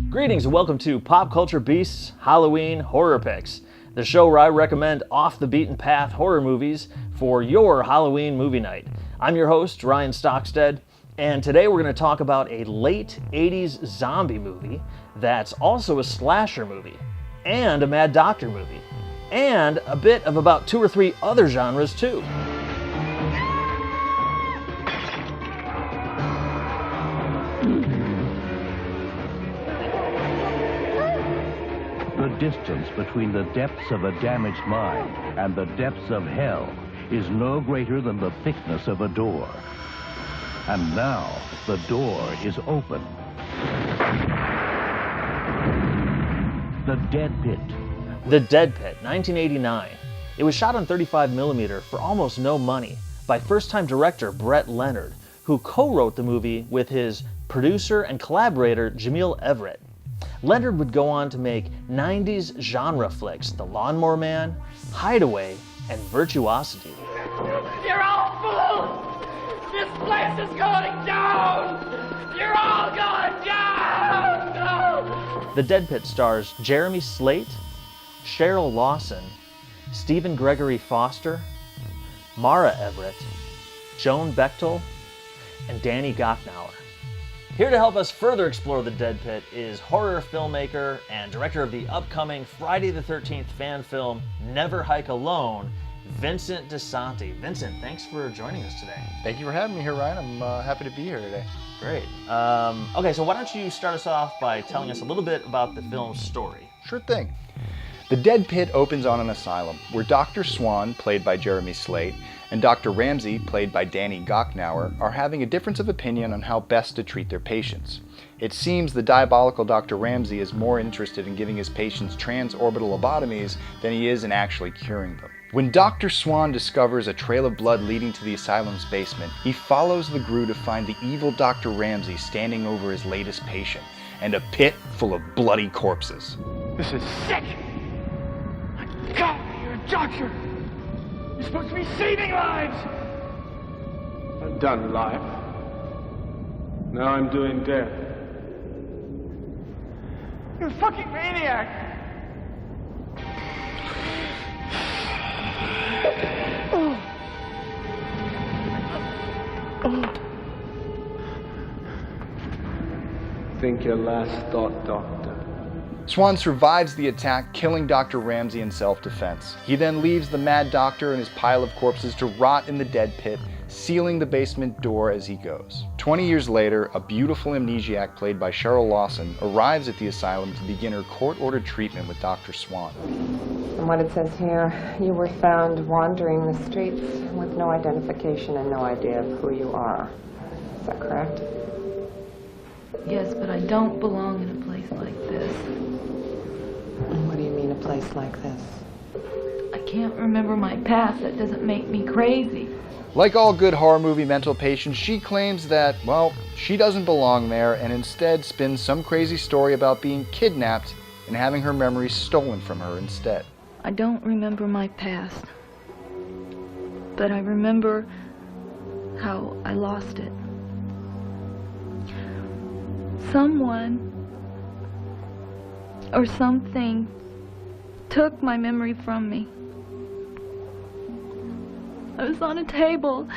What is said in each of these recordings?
Greetings and welcome to Pop Culture Beasts Halloween Horror Picks, the show where I recommend off-the-beaten-path horror movies for your Halloween movie night. I'm your host, Ryan Stockstad, and today we're going to talk about a late 80s zombie movie that's also a slasher movie, and a Mad Doctor movie, and a bit of about 2 or 3 other genres too. The distance between the depths of a damaged mind and the depths of hell is no greater than the thickness of a door. And now, the door is open. The Dead Pit. The Dead Pit, 1989. It was shot on 35mm for almost no money by first-time director Brett Leonard, who co-wrote the movie with his producer and collaborator Gimel Everett. Leonard would go on to make 90s genre flicks The Lawnmower Man, Hideaway, and Virtuosity. You're all fools! This place is going down! You're all going down! No! The Dead Pit stars Jeremy Slate, Cheryl Lawson, Stephen Gregory Foster, Mara Everett, Joan Bechtel, and Danny Gochnauer. Here to help us further explore the Dead Pit is horror filmmaker and director of the upcoming Friday the 13th fan film Never Hike Alone, Vincente DiSanti. Vincent, thanks for joining us today. Thank you for having me here, Ryan. I'm happy to be here today. Great. Okay, so why don't you start us off by telling us a little bit about the film's story? Sure thing. The Dead Pit opens on an asylum where Dr. Swan, played by Jeremy Slate, and Dr. Ramsey, played by Danny Gochnauer, are having a difference of opinion on how best to treat their patients. It seems the diabolical Dr. Ramsey is more interested in giving his patients transorbital lobotomies than he is in actually curing them. When Dr. Swan discovers a trail of blood leading to the asylum's basement, he follows the grue to find the evil Dr. Ramsey standing over his latest patient, and a pit full of bloody corpses. This is sick! God, you're a doctor! You're supposed to be saving lives! I've done life. Now I'm doing death. You're a fucking maniac! Think your last thought, Doctor. Swan survives the attack, killing Dr. Ramsey in self-defense. He then leaves the Mad Doctor and his pile of corpses to rot in the Dead Pit, sealing the basement door as he goes. 20 years later, a beautiful amnesiac played by Cheryl Lawson arrives at the asylum to begin her court-ordered treatment with Dr. Swan. From what it says here, you were found wandering the streets with no identification and no idea of who you are. Is that correct? Yes, but I don't belong in a place like this. And what do you mean, a place like this? I can't remember my past. That doesn't make me crazy. Like all good horror movie mental patients, she claims that, well, she doesn't belong there and instead spins some crazy story about being kidnapped and having her memories stolen from her instead. I don't remember my past, but I remember how I lost it. Someone or something took my memory from me. I was on a table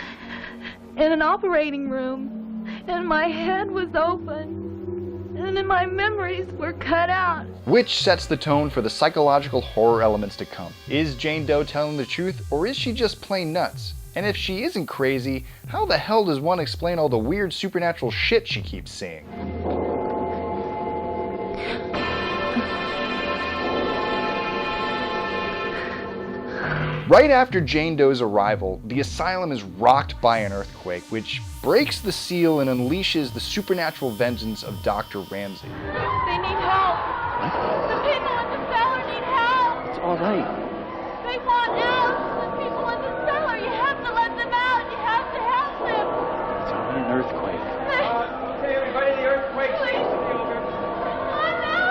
in an operating room, and my head was open, and then my memories were cut out. Which sets the tone for the psychological horror elements to come. Is Jane Doe telling the truth, or is she just plain nuts? And if she isn't crazy, how the hell does one explain all the weird supernatural shit she keeps seeing? Right after Jane Doe's arrival, the asylum is rocked by an earthquake, which breaks the seal and unleashes the supernatural vengeance of Dr. Ramsey. They need help. What? The people in the cellar need help. It's all right. They want out. The people in the cellar. You have to let them out. You have to help them. It's only an earthquake. Okay, everybody, the earthquake's Please. supposed to be over. Oh no!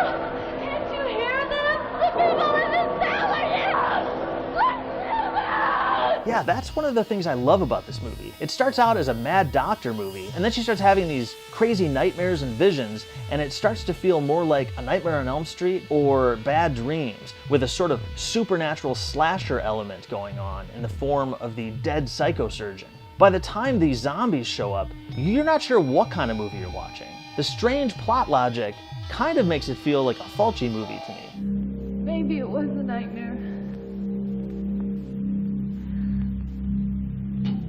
Can't you hear them? The people in the cellar. Yeah. Let them out. Yeah, that's one of the things I love about this movie. It starts out as a mad doctor movie, and then she starts having these crazy nightmares and visions, and it starts to feel more like A Nightmare on Elm Street or Bad Dreams, with a sort of supernatural slasher element going on in the form of the dead psychosurgeon. By the time these zombies show up, you're not sure what kind of movie you're watching. The strange plot logic kind of makes it feel like a Fulci movie to me. Maybe it was a nightmare.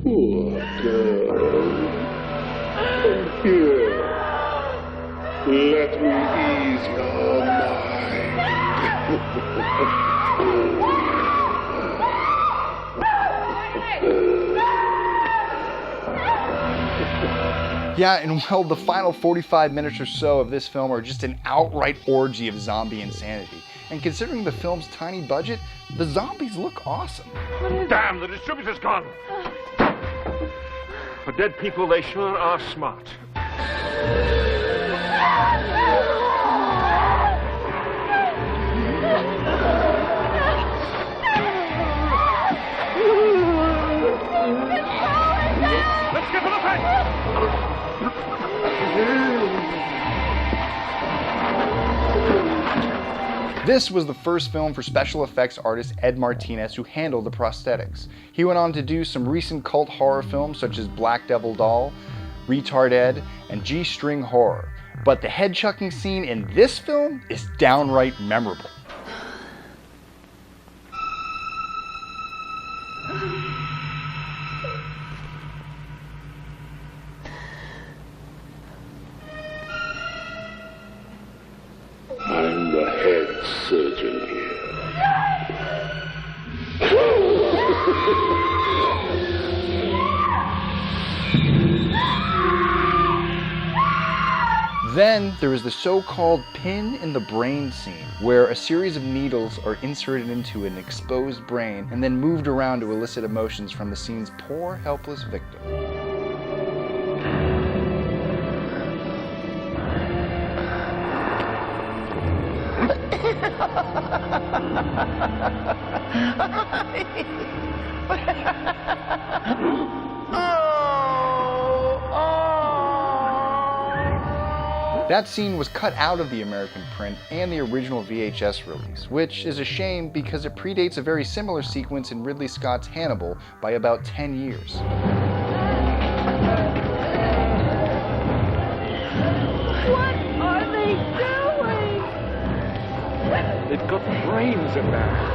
Poor girl. Come here. Let me ease your mind. Yeah, and well, the final 45 minutes or so of this film are just an outright orgy of zombie insanity. And considering the film's tiny budget, the zombies look awesome. Damn, the distributor's gone. For dead people, they sure are smart. Let's get to the fight! This was the first film for special effects artist Ed Martinez who handled the prosthetics. He went on to do some recent cult horror films such as Black Devil Doll, Retard Ed, and G-String Horror. But the head-chucking scene in this film is downright memorable. I'm the head surgeon here. Then there is the so-called pin in the brain scene, where a series of needles are inserted into an exposed brain and then moved around to elicit emotions from the scene's poor, helpless victim. That scene was cut out of the American print and the original VHS release, which is a shame because it predates a very similar sequence in Ridley Scott's Hannibal by about 10 years. What are they doing? They've got brains in there.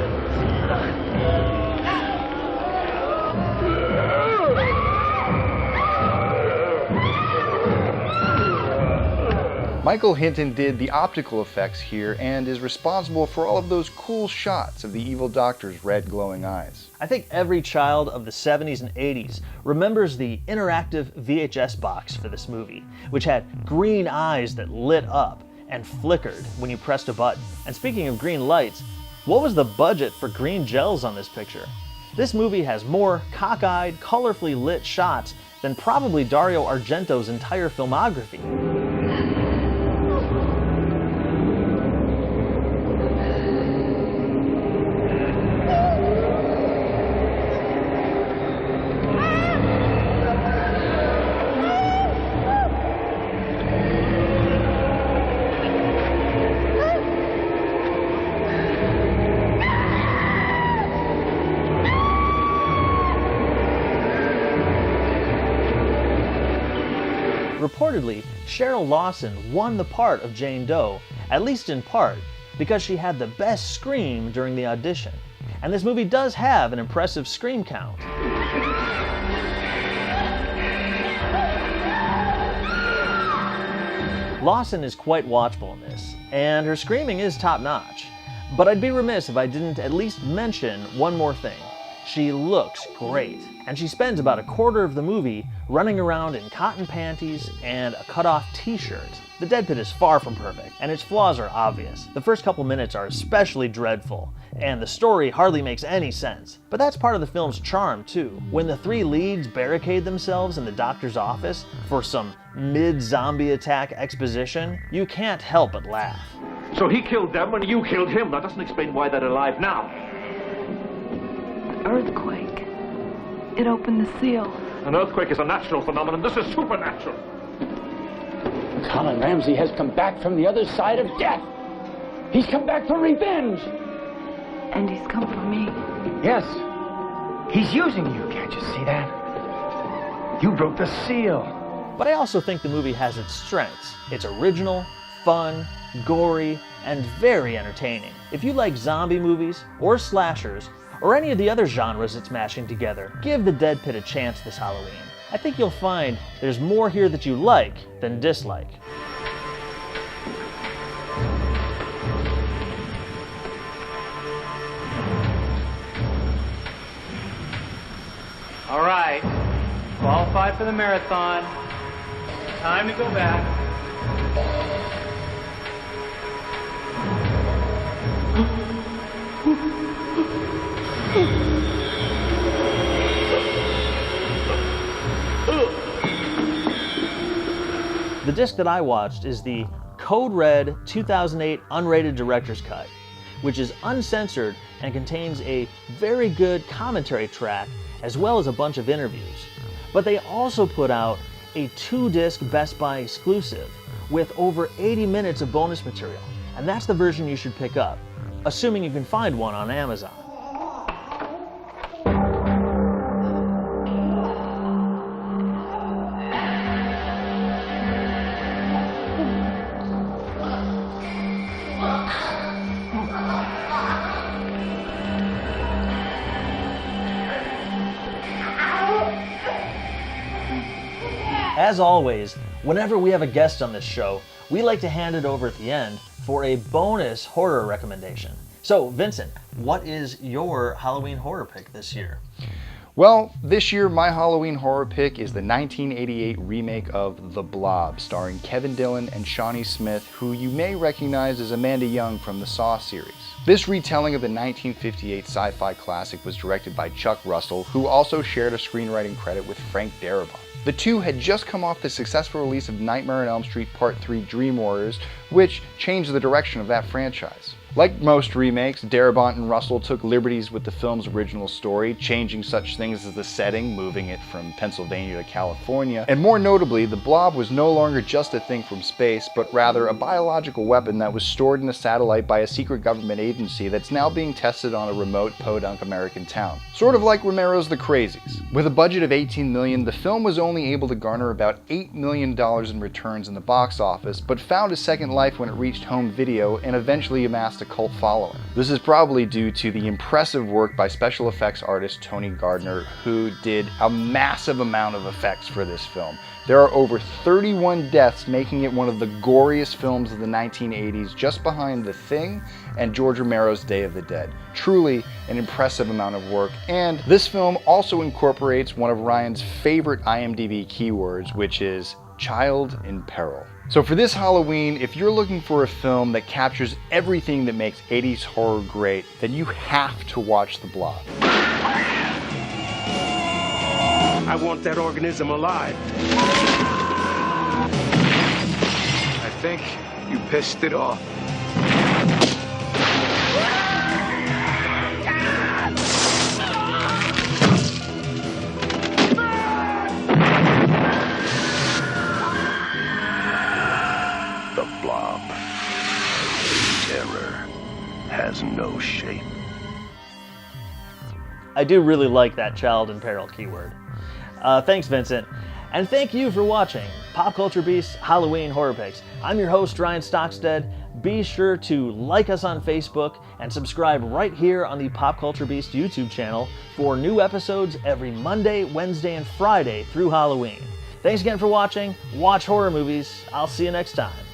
Michael Hinton did the optical effects here and is responsible for all of those cool shots of the evil doctor's red glowing eyes. I think every child of the 70s and 80s remembers the interactive VHS box for this movie, which had green eyes that lit up and flickered when you pressed a button. And speaking of green lights, what was the budget for green gels on this picture? This movie has more cockeyed, colorfully lit shots than probably Dario Argento's entire filmography. Reportedly, Cheryl Lawson won the part of Jane Doe, at least in part, because she had the best scream during the audition. And this movie does have an impressive scream count. Lawson is quite watchable in this, and her screaming is top-notch. But I'd be remiss if I didn't at least mention one more thing. She looks great, and she spends about a quarter of the movie running around in cotton panties and a cut-off t-shirt. The Dead Pit is far from perfect, and its flaws are obvious. The first couple minutes are especially dreadful, and the story hardly makes any sense. But that's part of the film's charm, too. When the three leads barricade themselves in the doctor's office for some mid-zombie attack exposition, you can't help but laugh. So he killed them and you killed him. That doesn't explain why they're alive now. Earthquake. It opened the seal. An earthquake is a natural phenomenon. This is supernatural. Colin Ramsey has come back from the other side of death. He's come back for revenge. And he's come for me. Yes. He's using you. Can't you see that? You broke the seal. But I also think the movie has its strengths. It's original, fun, gory, and very entertaining. If you like zombie movies, or slashers, or any of the other genres it's mashing together, give The Dead Pit a chance this Halloween. I think you'll find there's more here that you like than dislike. All right, qualified for the marathon. Time to go back. The disc that I watched is the Code Red 2008 unrated director's cut, which is uncensored and contains a very good commentary track as well as a bunch of interviews. But they also put out a 2-disc Best Buy exclusive with over 80 minutes of bonus material, and that's the version you should pick up, assuming you can find one on Amazon. As always, whenever we have a guest on this show, we like to hand it over at the end for a bonus horror recommendation. So, Vincent, what is your Halloween horror pick this year? Well, this year my Halloween horror pick is the 1988 remake of The Blob, starring Kevin Dillon and Shawnee Smith, who you may recognize as Amanda Young from the Saw series. This retelling of the 1958 sci-fi classic was directed by Chuck Russell, who also shared a screenwriting credit with Frank Darabont. The two had just come off the successful release of Nightmare on Elm Street Part 3 Dream Warriors, which changed the direction of that franchise. Like most remakes, Darabont and Russell took liberties with the film's original story, changing such things as the setting, moving it from Pennsylvania to California, and more notably, the Blob was no longer just a thing from space, but rather a biological weapon that was stored in a satellite by a secret government agency that's now being tested on a remote podunk American town. Sort of like Romero's The Crazies. With a budget of $18 million, the film was only able to garner about $8 million in returns in the box office, but found a second life when it reached home video and eventually amassed a cult following. This is probably due to the impressive work by special effects artist Tony Gardner, who did a massive amount of effects for this film. There are over 31 deaths, making it one of the goriest films of the 1980s, just behind The Thing and George Romero's Day of the Dead. Truly an impressive amount of work, and this film also incorporates one of Ryan's favorite IMDb keywords, which is child in peril. So for this Halloween, if you're looking for a film that captures everything that makes 80s horror great, then you have to watch The Blob. I want that organism alive. I think you pissed it off. The Blob. Terror has no shape. I do really like that child in peril keyword. Thanks, Vincent. And thank you for watching Pop Culture Beast's Halloween Horror Picks. I'm your host, Ryan Stockstad. Be sure to like us on Facebook and subscribe right here on the Pop Culture Beast YouTube channel for new episodes every Monday, Wednesday, and Friday through Halloween. Thanks again for watching. Watch horror movies. I'll see you next time.